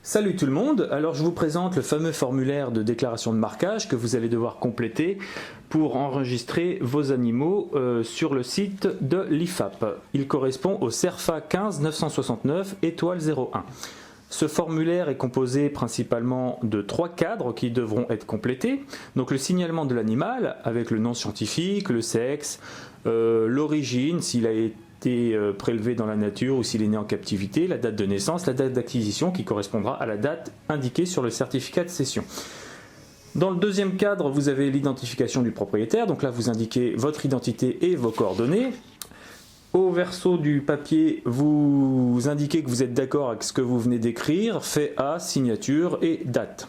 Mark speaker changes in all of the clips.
Speaker 1: Salut tout le monde, alors je vous présente le fameux formulaire de déclaration de marquage que vous allez devoir compléter pour enregistrer vos animaux sur le site de l'IFAP. Il correspond au CERFA 15 969 étoile 01. Ce formulaire est composé principalement de 3 cadres qui devront être complétés. Donc le signalement de l'animal avec le nom scientifique, le sexe, l'origine, s'il a été prélevé dans la nature ou s'il est né en captivité, la date de naissance, la date d'acquisition qui correspondra à la date indiquée sur le certificat de cession. Dans le deuxième cadre, vous avez l'identification du propriétaire, donc là vous indiquez votre identité et vos coordonnées. Au verso du papier, vous indiquez que vous êtes d'accord avec ce que vous venez d'écrire, fait A, signature et date.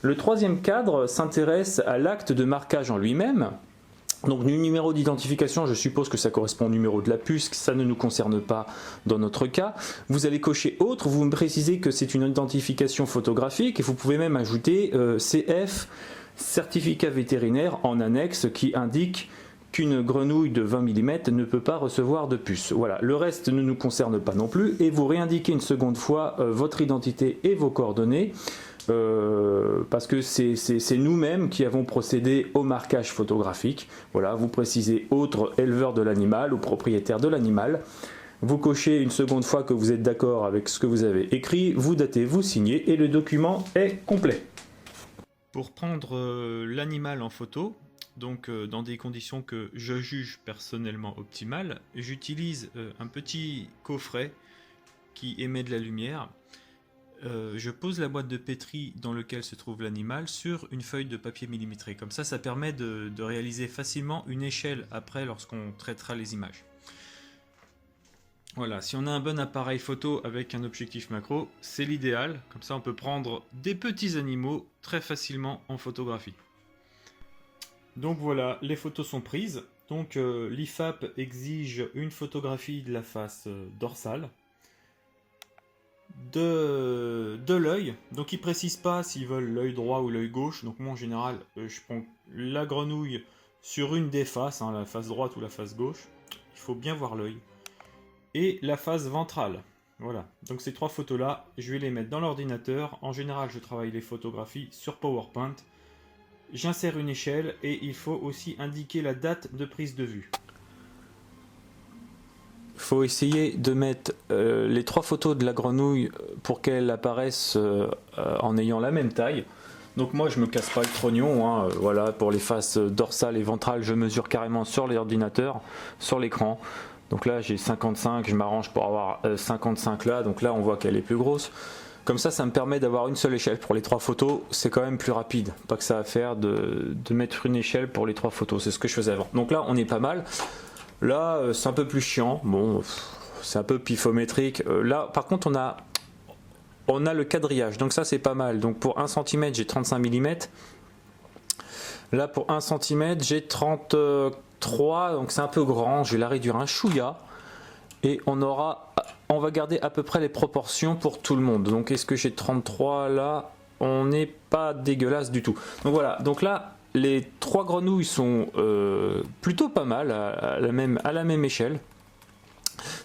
Speaker 1: Le troisième cadre s'intéresse à l'acte de marquage en lui-même. Donc du numéro d'identification, je suppose que ça correspond au numéro de la puce, ça ne nous concerne pas dans notre cas. Vous allez cocher autre, vous me précisez que c'est une identification photographique et vous pouvez même ajouter CF, certificat vétérinaire en annexe qui indique qu'une grenouille de 20 mm ne peut pas recevoir de puce. Voilà, le reste ne nous concerne pas non plus et vous réindiquez une seconde fois votre identité et vos coordonnées. Parce que c'est nous-mêmes qui avons procédé au marquage photographique. Voilà, vous précisez autre éleveur de l'animal ou propriétaire de l'animal. Vous cochez une seconde fois que vous êtes d'accord avec ce que vous avez écrit, vous datez, vous signez et le document est complet. Pour prendre l'animal en photo, donc dans des conditions que je juge personnellement optimales, j'utilise un petit coffret qui émet de la lumière. Je pose la boîte de pétri dans laquelle se trouve l'animal sur une feuille de papier millimétré. Comme ça permet de réaliser facilement une échelle après lorsqu'on traitera les images. Voilà, si on a un bon appareil photo avec un objectif macro, c'est l'idéal. Comme ça on peut prendre des petits animaux très facilement en photographie. Donc voilà, les photos sont prises. Donc l'IFAP exige une photographie de la face dorsale. De l'œil, donc ils précisent pas s'ils veulent l'œil droit ou l'œil gauche, donc moi en général je prends la grenouille sur une des faces, la face droite ou la face gauche, il faut bien voir l'œil, et la face ventrale, voilà, donc ces 3 photos là, je vais les mettre dans l'ordinateur. En général je travaille les photographies sur PowerPoint, j'insère une échelle et il faut aussi indiquer la date de prise de vue. Il faut essayer de mettre les 3 photos de la grenouille pour qu'elles apparaissent en ayant la même taille. Donc moi je me casse pas le trognon, voilà, pour les faces dorsales et ventrales je mesure carrément sur l'ordinateur, sur l'écran. Donc là j'ai 55, je m'arrange pour avoir 55 là, donc là on voit qu'elle est plus grosse. Comme ça me permet d'avoir une seule échelle pour les 3 photos, c'est quand même plus rapide. Pas que ça à faire de mettre une échelle pour les 3 photos, c'est ce que je faisais avant. Donc là on est pas mal. Là, c'est un peu plus chiant, bon, c'est un peu pifométrique. Là, par contre, on a le quadrillage, donc ça c'est pas mal. Donc pour 1 cm, j'ai 35 mm. Là, pour 1 cm, j'ai 33, donc c'est un peu grand. Je vais la réduire un chouïa. Et on va garder à peu près les proportions pour tout le monde. Donc est-ce que j'ai 33 là? On n'est pas dégueulasse du tout. Donc voilà, donc là, les 3 grenouilles sont plutôt pas mal, à la même échelle.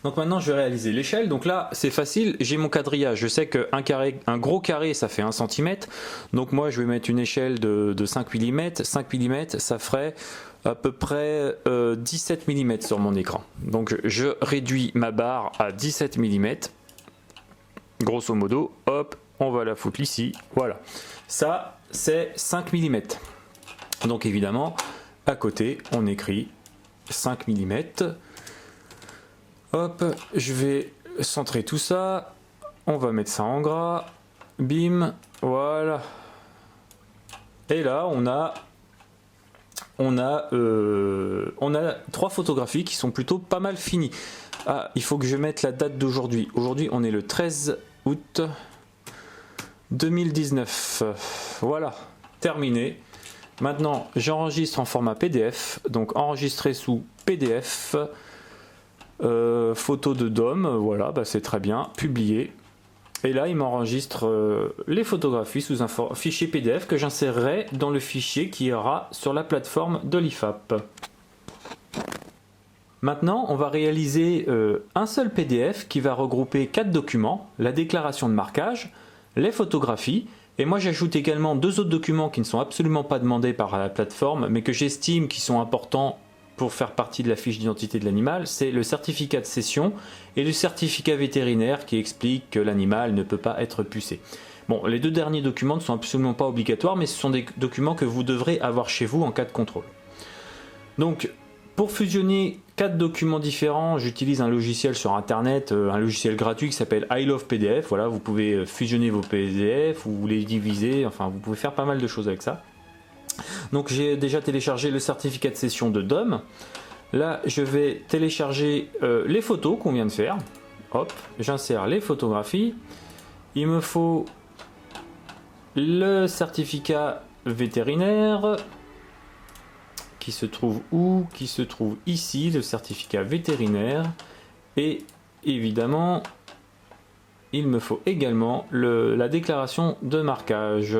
Speaker 1: Donc maintenant je vais réaliser l'échelle. Donc là c'est facile, j'ai mon quadrillage. Je sais qu'un gros carré ça fait 1 cm. Donc moi je vais mettre une échelle de 5 mm. 5 mm ça ferait à peu près 17 mm sur mon écran. Donc je réduis ma barre à 17 mm. Grosso modo, hop, on va la foutre ici. Voilà, ça c'est 5 mm. Donc évidemment, à côté, on écrit 5 mm. Hop, je vais centrer tout ça. On va mettre ça en gras. Bim, voilà. Et là, on a 3 photographies qui sont plutôt pas mal finies. Ah, il faut que je mette la date d'aujourd'hui. Aujourd'hui, on est le 13 août 2019. Voilà, terminé. Maintenant, j'enregistre en format PDF, donc enregistrer sous PDF, photo de DOM, voilà, c'est très bien, publier. Et là, il m'enregistre les photographies sous un fichier PDF que j'insérerai dans le fichier qui ira sur la plateforme de l'IFAP. Maintenant, on va réaliser un seul PDF qui va regrouper 4 documents, la déclaration de marquage, les photographies. Et moi j'ajoute également deux autres documents qui ne sont absolument pas demandés par la plateforme, mais que j'estime qui sont importants pour faire partie de la fiche d'identité de l'animal. C'est le certificat de cession et le certificat vétérinaire qui explique que l'animal ne peut pas être pucé. Bon, les deux derniers documents ne sont absolument pas obligatoires, mais ce sont des documents que vous devrez avoir chez vous en cas de contrôle. Donc, pour fusionner 4 documents différents, j'utilise un logiciel sur internet, un logiciel gratuit qui s'appelle I Love PDF. Voilà, vous pouvez fusionner vos PDF ou les diviser, enfin vous pouvez faire pas mal de choses avec ça. Donc j'ai déjà téléchargé le certificat de cession de DOM. Là, je vais télécharger les photos qu'on vient de faire. Hop, j'insère les photographies. Il me faut le certificat vétérinaire qui se trouve où? Qui se trouve ici, le certificat vétérinaire. Et évidemment, il me faut également la déclaration de marquage.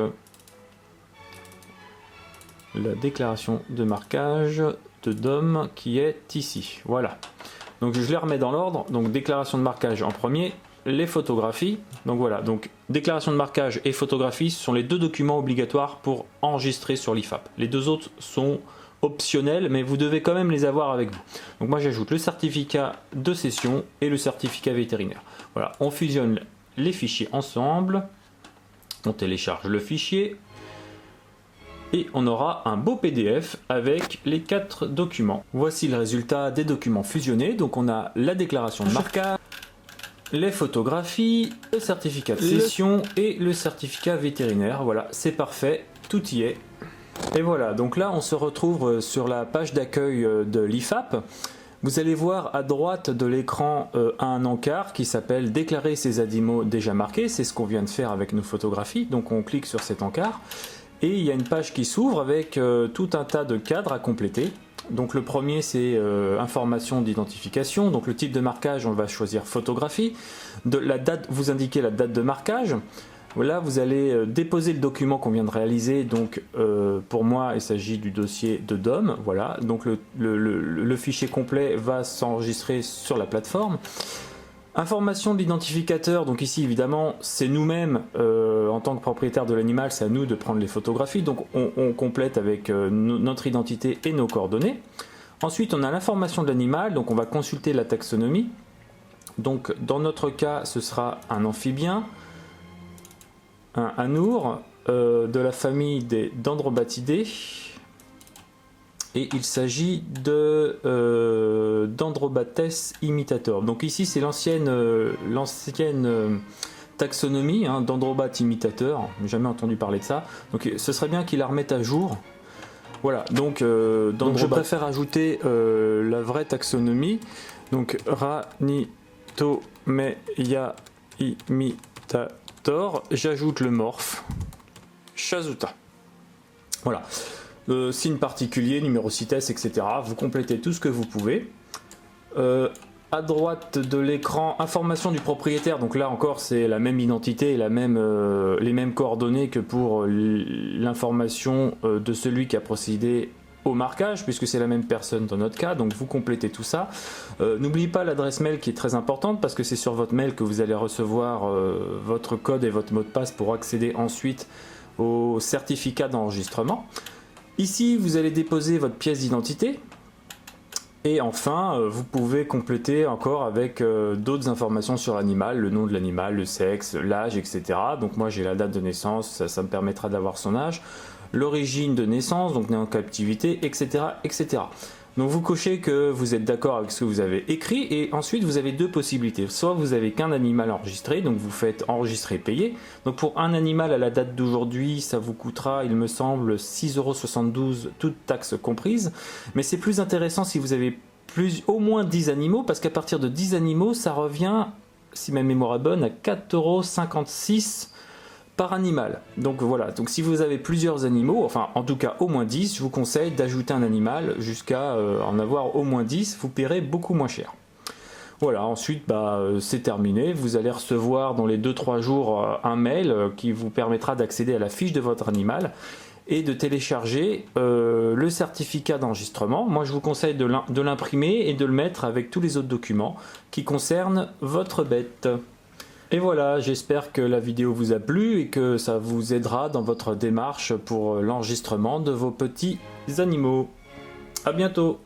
Speaker 1: La déclaration de marquage de DOM qui est ici. Voilà. Donc je les remets dans l'ordre. Donc déclaration de marquage en premier, les photographies. Donc voilà. Donc déclaration de marquage et photographie sont les deux documents obligatoires pour enregistrer sur l'IFAP. Les deux autres sont optionnels, mais vous devez quand même les avoir avec vous. Donc moi j'ajoute le certificat de cession et le certificat vétérinaire. Voilà. On fusionne les fichiers ensemble. On télécharge le fichier. Et on aura un beau PDF avec les 4 documents. Voici le résultat des documents fusionnés. Donc on a la déclaration de marquage, les photographies, le certificat de cession et le certificat vétérinaire. Voilà, c'est parfait, tout y est. Et voilà, donc là on se retrouve sur la page d'accueil de l'IFAP. Vous allez voir à droite de l'écran un encart qui s'appelle « Déclarer ces animaux déjà marqués ». C'est ce qu'on vient de faire avec nos photographies. Donc on clique sur cet encart. Et il y a une page qui s'ouvre avec tout un tas de cadres à compléter. Donc le premier c'est information d'identification. Donc le type de marquage, on va choisir photographie. La date, vous indiquez la date de marquage. Là vous allez déposer le document qu'on vient de réaliser. Donc pour moi il s'agit du dossier de DOM. Voilà. Donc le fichier complet va s'enregistrer sur la plateforme. Information de l'identificateur, donc ici évidemment c'est nous-mêmes en tant que propriétaire de l'animal, c'est à nous de prendre les photographies, donc on complète avec notre identité et nos coordonnées. Ensuite on a l'information de l'animal, donc on va consulter la taxonomie. Donc dans notre cas ce sera un amphibien, un anour de la famille des Dendrobatidés. Et il s'agit de Dendrobates imitator. Donc ici c'est l'ancienne taxonomie, hein, Dendrobat imitator. Jamais entendu parler de ça. Donc ce serait bien qu'il la remette à jour. Voilà. Donc je préfère ajouter la vraie taxonomie. Donc Ranitomeya imitator. J'ajoute le morphe Chazuta. Voilà. Signe particulier, numéro CITES, etc. Vous complétez tout ce que vous pouvez. À droite de l'écran, information du propriétaire. Donc là encore, c'est la même identité et les mêmes coordonnées que pour l'information de celui qui a procédé au marquage, puisque c'est la même personne dans notre cas. Donc vous complétez tout ça. N'oubliez pas l'adresse mail qui est très importante, parce que c'est sur votre mail que vous allez recevoir votre code et votre mot de passe pour accéder ensuite au certificat d'enregistrement. Ici, vous allez déposer votre pièce d'identité. Et enfin, vous pouvez compléter encore avec d'autres informations sur l'animal, le nom de l'animal, le sexe, l'âge, etc. Donc moi j'ai la date de naissance, ça me permettra d'avoir son âge, l'origine de naissance, donc né en captivité, etc., etc. Donc vous cochez que vous êtes d'accord avec ce que vous avez écrit, et ensuite vous avez deux possibilités. Soit vous avez qu'un animal enregistré, donc vous faites enregistrer payer. Donc pour un animal à la date d'aujourd'hui, ça vous coûtera, il me semble, 6,72 €, toutes taxes comprises. Mais c'est plus intéressant si vous avez au moins 10 animaux, parce qu'à partir de 10 animaux, ça revient, si ma mémoire est bonne, à 4,56 € par animal. Donc voilà, donc si vous avez plusieurs animaux, enfin en tout cas au moins 10, je vous conseille d'ajouter un animal jusqu'à en avoir au moins 10, vous paierez beaucoup moins cher. Voilà, ensuite c'est terminé, vous allez recevoir dans les 2-3 jours un mail qui vous permettra d'accéder à la fiche de votre animal et de télécharger le certificat d'enregistrement. Moi je vous conseille de l'imprimer et de le mettre avec tous les autres documents qui concernent votre bête. Et voilà, j'espère que la vidéo vous a plu et que ça vous aidera dans votre démarche pour l'enregistrement de vos petits animaux. À bientôt!